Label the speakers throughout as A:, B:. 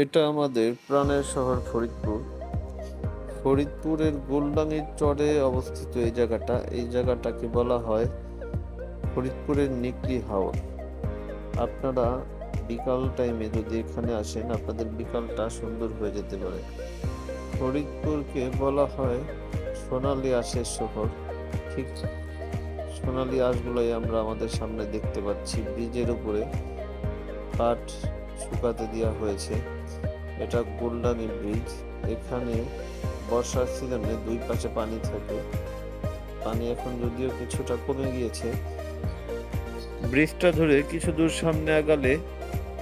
A: এটা আমাদের প্রাণের শহর ফরিদপুর। ফরিদপুরের গোলডাঙ্গির চরে অবস্থিত এই জায়গাটা। এই জায়গাটাকে বলা হয় ফরিদপুরের নিকলি হাওর। আপনারা বিকাল টাইমে যদি এখানে আসেন, আপনাদের বিকালটা সুন্দর হয়ে যেতে পারে। ফরিদপুরকে বলা হয় সোনালী আঁশের শহর। ঠিক সোনালী আঁশগুলোই আমরা আমাদের সামনে দেখতে পাচ্ছি। ব্রিজের উপরে কাঠ শুকাতে দেওয়া হয়েছে। এটা গোলডাঙ্গি ব্রিজ। এখানে বর্ষার সিজনে দুই পাশে পানি থাকে। পানি এখন যদিও কিছুটা কমে গিয়েছে। ব্রিজটা ধরে কিছু দূর সামনে আগালে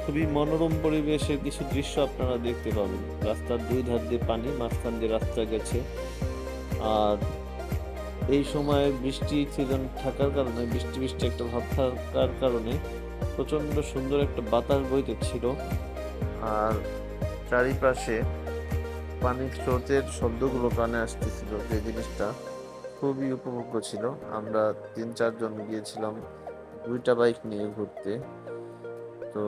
A: খুবই মনোরম পরিবেশের কিছু দৃশ্য আপনারা দেখতে পাবেন। রাস্তার দুই ধার দিয়ে পানি, মাঝখান দিয়ে রাস্তা গেছে। আর এই সময় বৃষ্টি সিজন থাকার কারণে, বৃষ্টি বৃষ্টি একটা ভাব থাকার কারণে প্রচন্ড সুন্দর একটা বাতাস বইতেছিল। আর চারিপাশে পানির স্রোতের শব্দগুলো কানে আসতেছিল, যে জিনিসটা খুবই উপভোগ্য ছিল। আমরা ৩-৪ জন গিয়েছিলাম দুইটা বাইক নিয়ে ঘুরতে। তো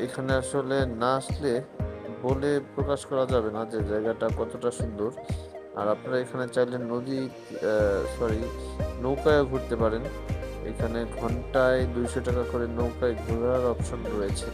A: এখানে আসলে না আসলে বলে প্রকাশ করা যাবে না যে জায়গাটা কতটা সুন্দর। আর আপনারা এখানে চাইলে নৌকায় ঘুরতে পারেন। এখানে ঘন্টায় ২০০ টাকা করে নৌকায় ঘোরার অপশন রয়েছে।